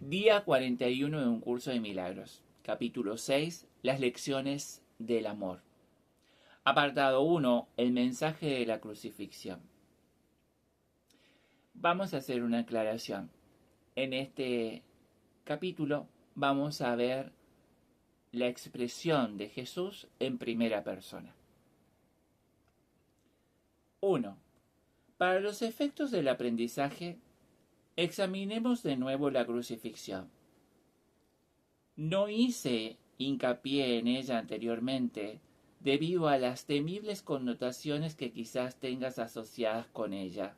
Día 41 de un curso de milagros. Capítulo 6. Las lecciones del amor. Apartado 1. El mensaje de la crucifixión. Vamos a hacer una aclaración. En este capítulo vamos a ver la expresión de Jesús en primera persona. 1. Para los efectos del aprendizaje, examinemos de nuevo la crucifixión. No hice hincapié en ella anteriormente debido a las temibles connotaciones que quizás tengas asociadas con ella.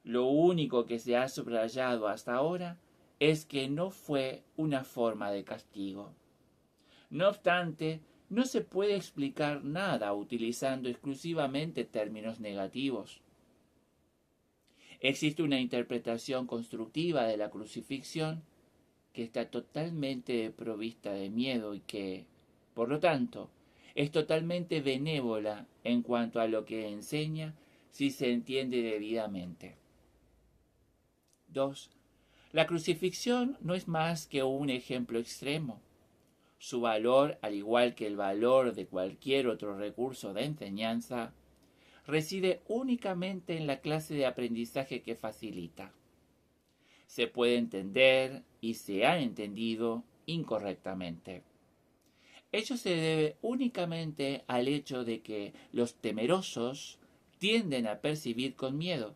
Lo único que se ha subrayado hasta ahora es que no fue una forma de castigo. No obstante, no se puede explicar nada utilizando exclusivamente términos negativos. Existe una interpretación constructiva de la crucifixión que está totalmente provista de miedo y que, por lo tanto, es totalmente benévola en cuanto a lo que enseña si se entiende debidamente. 2. La crucifixión no es más que un ejemplo extremo. Su valor, al igual que el valor de cualquier otro recurso de enseñanza, reside únicamente en la clase de aprendizaje que facilita. Se puede entender y se ha entendido incorrectamente. Ello se debe únicamente al hecho de que los temerosos tienden a percibir con miedo.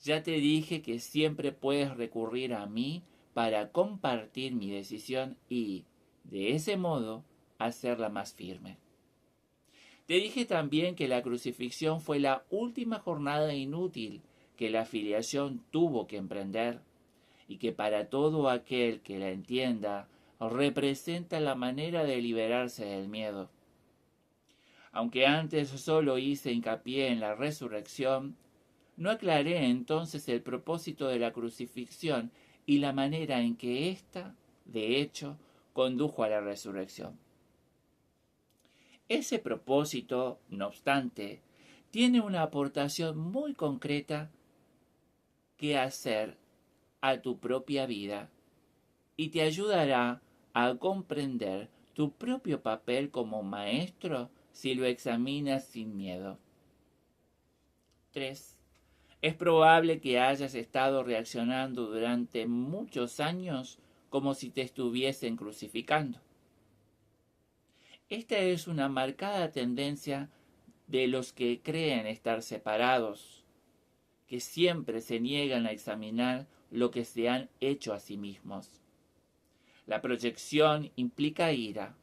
Ya te dije que siempre puedes recurrir a mí para compartir mi decisión y, de ese modo, hacerla más firme. Te dije también que la crucifixión fue la última jornada inútil que la filiación tuvo que emprender y que para todo aquel que la entienda representa la manera de liberarse del miedo. Aunque antes solo hice hincapié en la resurrección, no aclaré entonces el propósito de la crucifixión y la manera en que ésta, de hecho, condujo a la resurrección. Ese propósito, no obstante, tiene una aportación muy concreta que hacer a tu propia vida y te ayudará a comprender tu propio papel como maestro si lo examinas sin miedo. 3. Es probable que hayas estado reaccionando durante muchos años como si te estuviesen crucificando. Esta es una marcada tendencia de los que creen estar separados, que siempre se niegan a examinar lo que se han hecho a sí mismos. La proyección implica ira,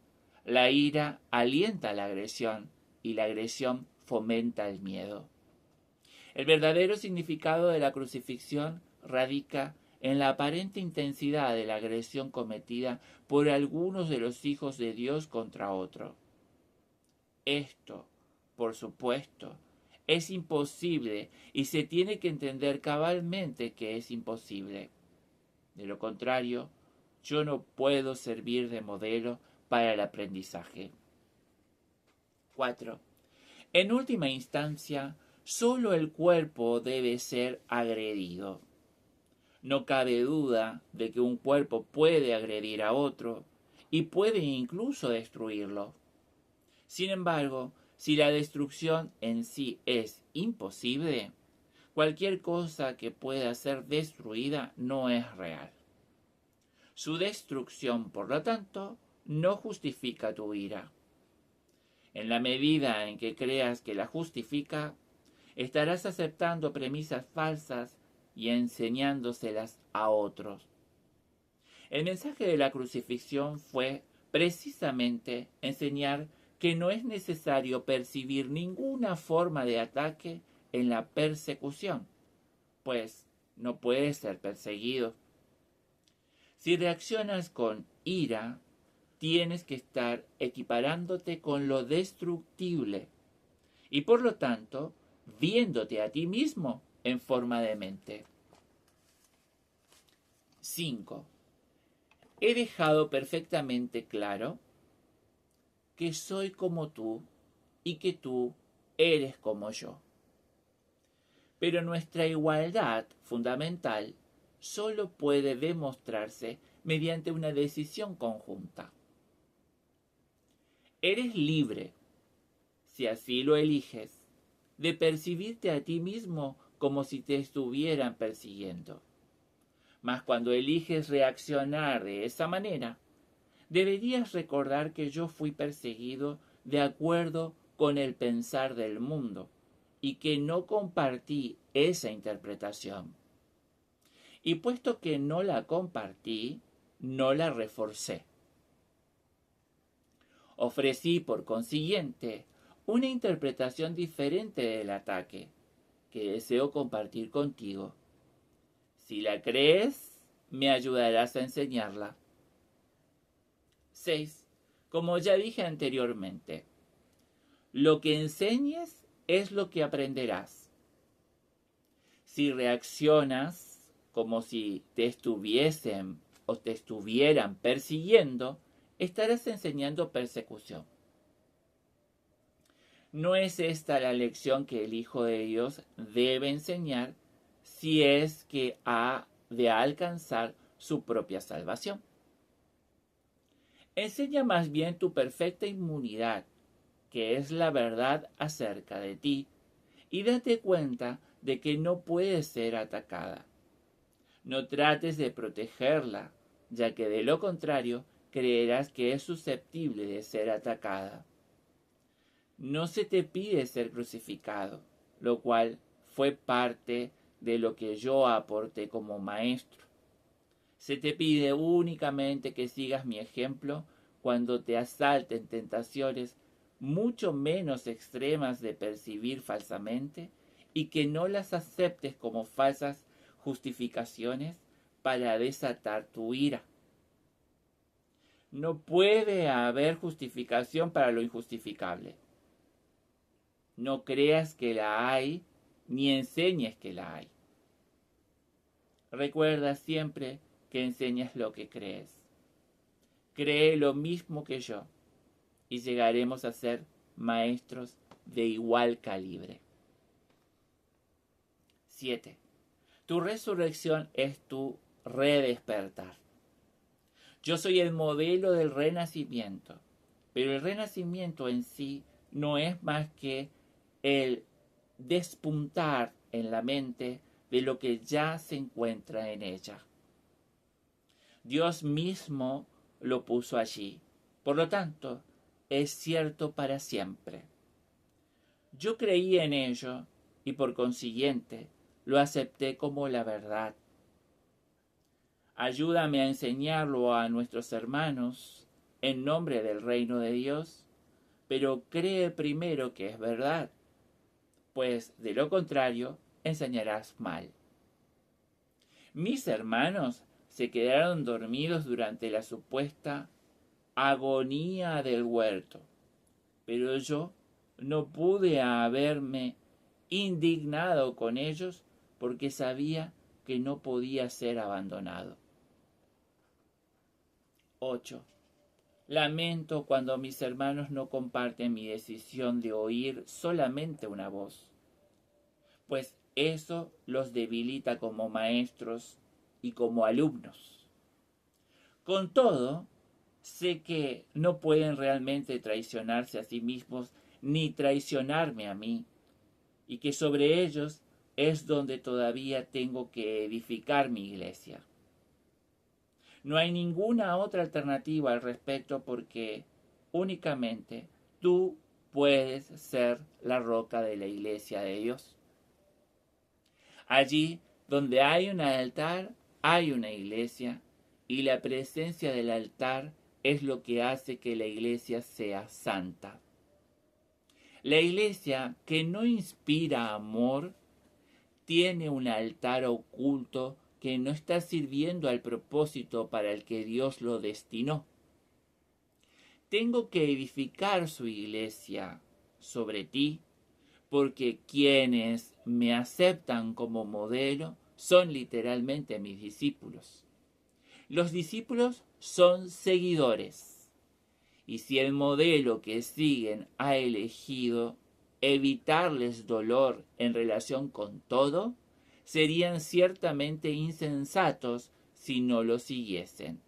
la ira alienta la agresión y la agresión fomenta el miedo. El verdadero significado de la crucifixión radica en la aparente intensidad de la agresión cometida por algunos de los hijos de Dios contra otro. Esto, por supuesto, es imposible y se tiene que entender cabalmente que es imposible. De lo contrario, yo no puedo servir de modelo para el aprendizaje. 4. En última instancia, solo el cuerpo debe ser agredido. No cabe duda de que un cuerpo puede agredir a otro y puede incluso destruirlo. Sin embargo, si la destrucción en sí es imposible, cualquier cosa que pueda ser destruida no es real. Su destrucción, por lo tanto, no justifica tu ira. En la medida en que creas que la justifica, estarás aceptando premisas falsas y enseñándoselas a otros. El mensaje de la crucifixión fue precisamente enseñar que no es necesario percibir ninguna forma de ataque en la persecución, pues no puedes ser perseguido. Si reaccionas con ira, tienes que estar equiparándote con lo destructible y por lo tanto viéndote a ti mismo en forma de mente. 5. He dejado perfectamente claro que soy como tú y que tú eres como yo. Pero nuestra igualdad fundamental solo puede demostrarse mediante una decisión conjunta. Eres libre, si así lo eliges, de percibirte a ti mismo como si te estuvieran persiguiendo. Mas cuando eliges reaccionar de esa manera, deberías recordar que yo fui perseguido de acuerdo con el pensar del mundo y que no compartí esa interpretación. Y puesto que no la compartí, no la reforcé. Ofrecí, por consiguiente, una interpretación diferente del ataque, que deseo compartir contigo. Si la crees, me ayudarás a enseñarla. 6. Como ya dije anteriormente, lo que enseñes es lo que aprenderás. Si reaccionas como si te estuviesen o te estuvieran persiguiendo, estarás enseñando persecución. No es esta la lección que el Hijo de Dios debe enseñar si es que ha de alcanzar su propia salvación. Enseña más bien tu perfecta inmunidad, que es la verdad acerca de ti, y date cuenta de que no puedes ser atacada. No trates de protegerla, ya que de lo contrario creerás que es susceptible de ser atacada. No se te pide ser crucificado, lo cual fue parte de lo que yo aporté como maestro. Se te pide únicamente que sigas mi ejemplo cuando te asalten tentaciones mucho menos extremas de percibir falsamente y que no las aceptes como falsas justificaciones para desatar tu ira. No puede haber justificación para lo injustificable. No creas que la hay, ni enseñes que la hay. Recuerda siempre que enseñas lo que crees. Cree lo mismo que yo y llegaremos a ser maestros de igual calibre. 7. Tu resurrección es tu redespertar. Yo soy el modelo del renacimiento, pero el renacimiento en sí no es más que el despuntar en la mente de lo que ya se encuentra en ella. Dios mismo lo puso allí. Por lo tanto, es cierto para siempre. Yo creí en ello y por consiguiente lo acepté como la verdad. Ayúdame a enseñarlo a nuestros hermanos en nombre del reino de Dios, pero cree primero que es verdad, pues de lo contrario enseñarás mal. Mis hermanos se quedaron dormidos durante la supuesta agonía del huerto, pero yo no pude haberme indignado con ellos porque sabía que no podía ser abandonado. 8. Lamento cuando mis hermanos no comparten mi decisión de oír solamente una voz, pues eso los debilita como maestros y como alumnos. Con todo, sé que no pueden realmente traicionarse a sí mismos ni traicionarme a mí, y que sobre ellos es donde todavía tengo que edificar mi iglesia. No hay ninguna otra alternativa al respecto porque únicamente tú puedes ser la roca de la iglesia de Dios. Allí donde hay un altar, hay una iglesia, y la presencia del altar es lo que hace que la iglesia sea santa. La iglesia que no inspira amor tiene un altar oculto que no está sirviendo al propósito para el que Dios lo destinó. Tengo que edificar su iglesia sobre ti, porque quienes me aceptan como modelo son literalmente mis discípulos. Los discípulos son seguidores, y si el modelo que siguen ha elegido evitarles dolor en relación con todo, serían ciertamente insensatos si no lo siguiesen.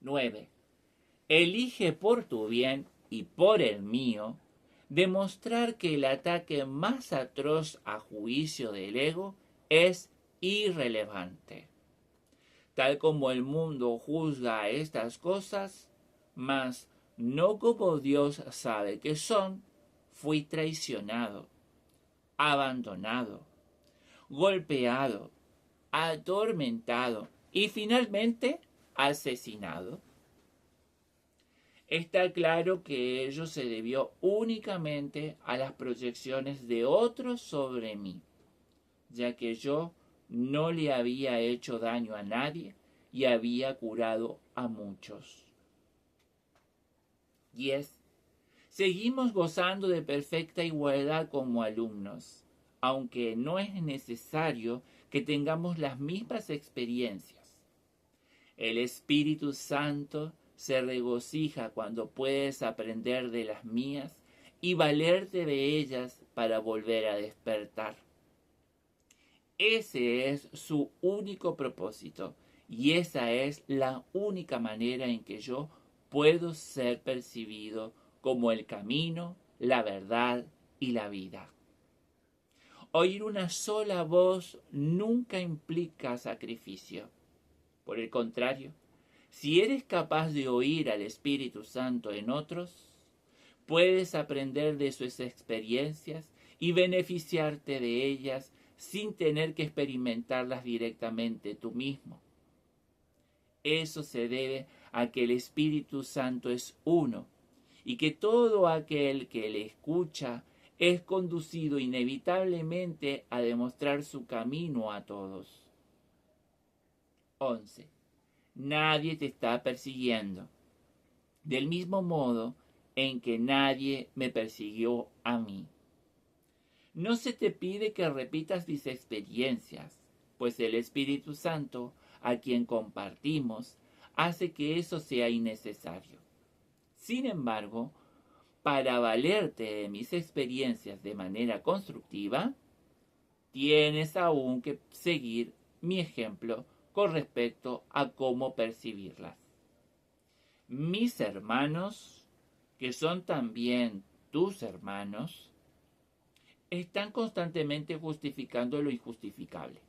9. Elige por tu bien y por el mío demostrar que el ataque más atroz a juicio del ego es irrelevante. Tal como el mundo juzga a estas cosas, mas no como Dios sabe que son, fui traicionado, abandonado, golpeado, atormentado y finalmente asesinado. Está claro que ello se debió únicamente a las proyecciones de otros sobre mí, ya que yo no le había hecho daño a nadie y había curado a muchos. 10. Seguimos gozando de perfecta igualdad como alumnos, aunque no es necesario que tengamos las mismas experiencias. El Espíritu Santo se regocija cuando puedes aprender de las mías y valerte de ellas para volver a despertar. Ese es su único propósito y esa es la única manera en que yo puedo ser percibido como el camino, la verdad y la vida. Oír una sola voz nunca implica sacrificio. Por el contrario, si eres capaz de oír al Espíritu Santo en otros, puedes aprender de sus experiencias y beneficiarte de ellas sin tener que experimentarlas directamente tú mismo. Eso se debe a que el Espíritu Santo es uno y que todo aquel que le escucha es conducido inevitablemente a demostrar su camino a todos. 11. Nadie te está persiguiendo, del mismo modo en que nadie me persiguió a mí. No se te pide que repitas mis experiencias, pues el Espíritu Santo, a quien compartimos, hace que eso sea innecesario. Sin embargo, para valerte de mis experiencias de manera constructiva, tienes aún que seguir mi ejemplo con respecto a cómo percibirlas. Mis hermanos, que son también tus hermanos, están constantemente justificando lo injustificable.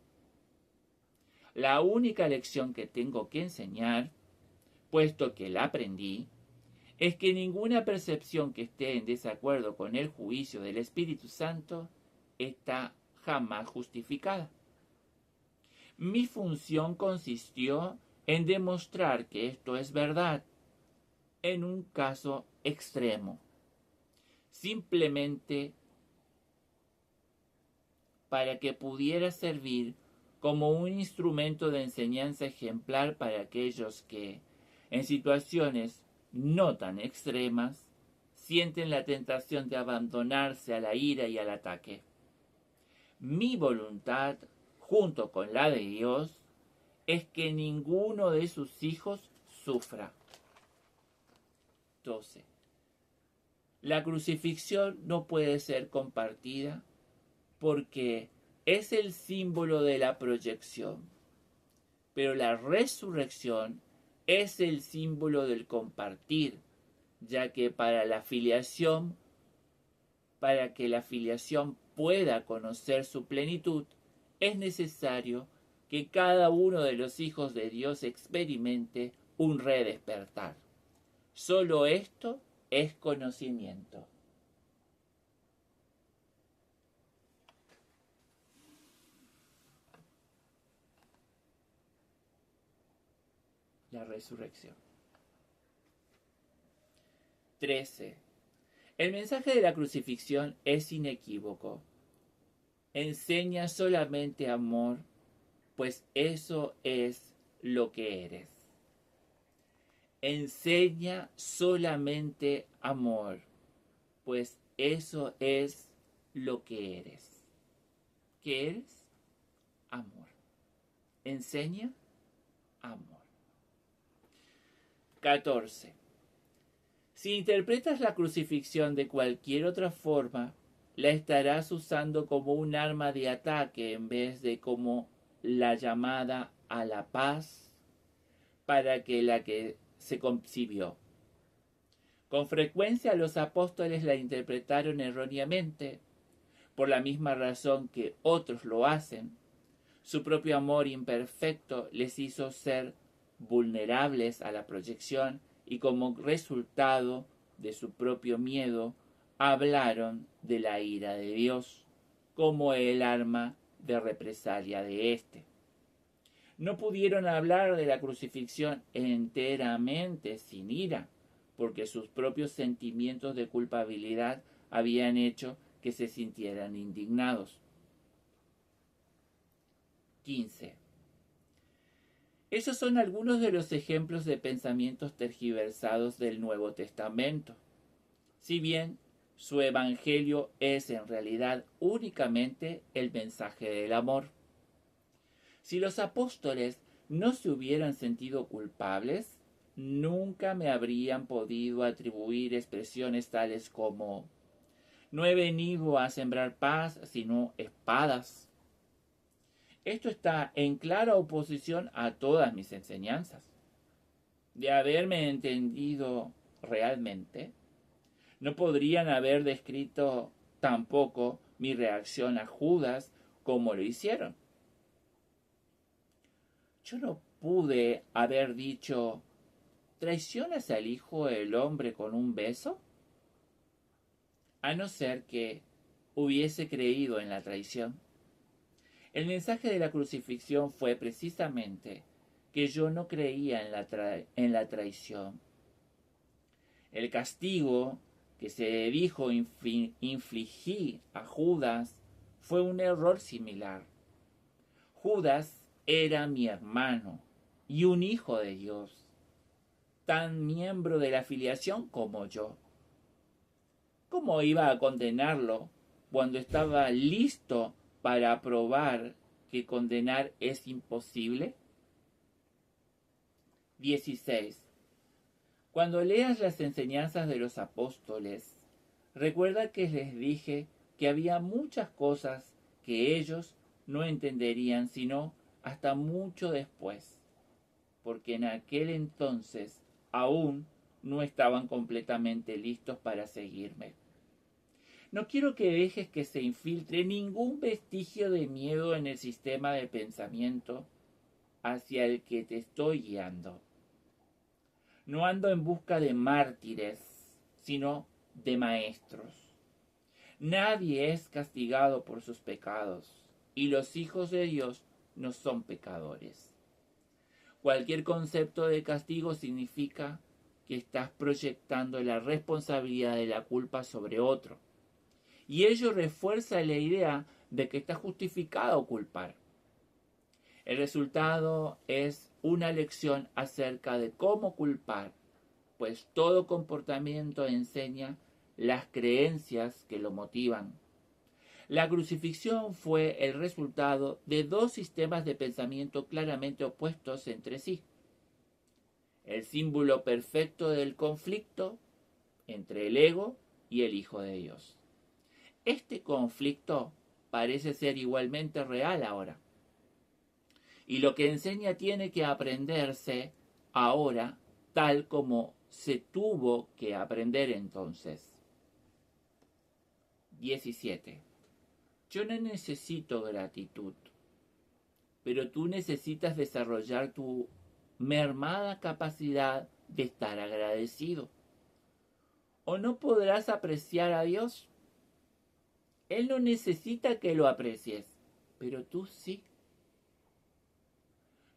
La única lección que tengo que enseñar, puesto que la aprendí, es que ninguna percepción que esté en desacuerdo con el juicio del Espíritu Santo está jamás justificada. Mi función consistió en demostrar que esto es verdad en un caso extremo, simplemente para que pudiera servir como un instrumento de enseñanza ejemplar para aquellos que, en situaciones no tan extremas, sienten la tentación de abandonarse a la ira y al ataque. Mi voluntad, junto con la de Dios, es que ninguno de sus hijos sufra. 12. La crucifixión no puede ser compartida porque es el símbolo de la proyección, pero la resurrección es el símbolo del compartir, ya que para que la filiación pueda conocer su plenitud, es necesario que cada uno de los hijos de Dios experimente un redespertar. Solo esto es conocimiento. La resurrección. 13. El mensaje de la crucifixión es inequívoco. Enseña solamente amor, pues eso es lo que eres. Enseña solamente amor, pues eso es lo que eres. ¿Qué eres? Amor. Enseña amor. 14. Si interpretas la crucifixión de cualquier otra forma, la estarás usando como un arma de ataque en vez de como la llamada a la paz para que la que se concibió. Con frecuencia los apóstoles la interpretaron erróneamente, por la misma razón que otros lo hacen. Su propio amor imperfecto les hizo ser vulnerables a la proyección y como resultado de su propio miedo hablaron de la ira de Dios como el arma de represalia de éste. No pudieron hablar de la crucifixión enteramente sin ira, porque sus propios sentimientos de culpabilidad habían hecho que se sintieran indignados. 15. Esos son algunos de los ejemplos de pensamientos tergiversados del Nuevo Testamento. Si bien su evangelio es en realidad únicamente el mensaje del amor. Si los apóstoles no se hubieran sentido culpables, nunca me habrían podido atribuir expresiones tales como no he venido a sembrar paz, sino espadas. Esto está en clara oposición a todas mis enseñanzas. De haberme entendido realmente, no podrían haber descrito tampoco mi reacción a Judas como lo hicieron. Yo no pude haber dicho, ¿traicionas al Hijo del Hombre con un beso? A no ser que hubiese creído en la traición. El mensaje de la crucifixión fue precisamente que yo no creía en la traición. El castigo que se dijo infligí a Judas fue un error similar. Judas era mi hermano y un hijo de Dios, tan miembro de la filiación como yo. ¿Cómo iba a condenarlo cuando estaba listo para probar que condenar es imposible? 16. Cuando leas las enseñanzas de los apóstoles, recuerda que les dije que había muchas cosas que ellos no entenderían sino hasta mucho después, porque en aquel entonces aún no estaban completamente listos para seguirme. No quiero que dejes que se infiltre ningún vestigio de miedo en el sistema de pensamiento hacia el que te estoy guiando. No ando en busca de mártires, sino de maestros. Nadie es castigado por sus pecados, y los hijos de Dios no son pecadores. Cualquier concepto de castigo significa que estás proyectando la responsabilidad de la culpa sobre otro. Y ello refuerza la idea de que está justificado culpar. El resultado es una lección acerca de cómo culpar, pues todo comportamiento enseña las creencias que lo motivan. La crucifixión fue el resultado de dos sistemas de pensamiento claramente opuestos entre sí. El símbolo perfecto del conflicto entre el ego y el Hijo de Dios. Este conflicto parece ser igualmente real ahora. Y lo que enseña tiene que aprenderse ahora tal como se tuvo que aprender entonces. 17. Yo no necesito gratitud, pero tú necesitas desarrollar tu mermada capacidad de estar agradecido. ¿O no podrás apreciar a Dios? Él no necesita que lo aprecies, pero tú sí.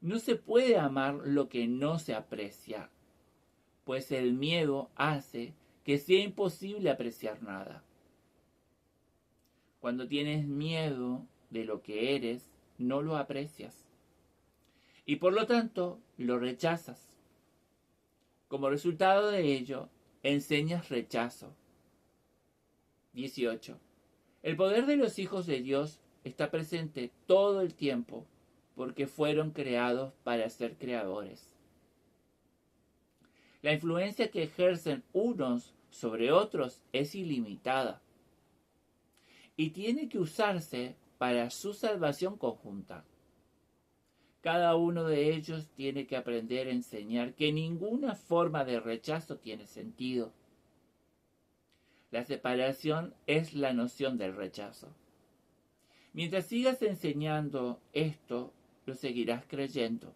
No se puede amar lo que no se aprecia, pues el miedo hace que sea imposible apreciar nada. Cuando tienes miedo de lo que eres, no lo aprecias. Y por lo tanto, lo rechazas. Como resultado de ello, enseñas rechazo. 18. El poder de los hijos de Dios está presente todo el tiempo porque fueron creados para ser creadores. La influencia que ejercen unos sobre otros es ilimitada. y tiene que usarse para su salvación conjunta. Cada uno de ellos tiene que aprender a enseñar que ninguna forma de rechazo tiene sentido. La separación es la noción del rechazo. Mientras sigas enseñando esto, lo seguirás creyendo.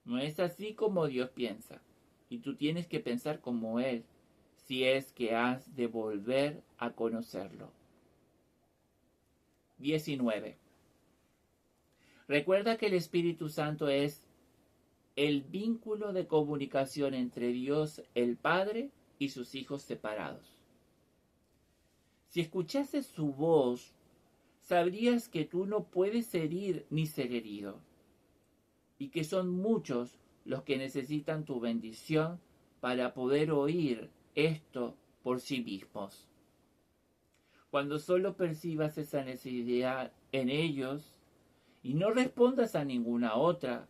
No es así como Dios piensa, y tú tienes que pensar como Él, si es que has de volver a conocerlo. 19. Recuerda que el Espíritu Santo es el vínculo de comunicación entre Dios el Padre y sus hijos separados. Si escuchases su voz, sabrías que tú no puedes herir ni ser herido, y que son muchos los que necesitan tu bendición para poder oír esto por sí mismos. Cuando solo percibas esa necesidad en ellos y no respondas a ninguna otra,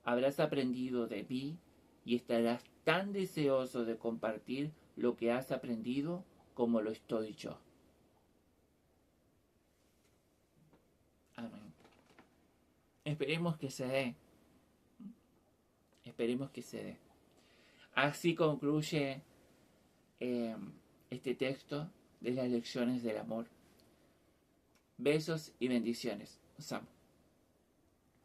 habrás aprendido de mí y estarás tan deseoso de compartir lo que has aprendido como lo estoy yo. Amén. Esperemos que se dé. Esperemos que se dé. Así concluye este texto de las lecciones del amor. Besos y bendiciones. Os amo.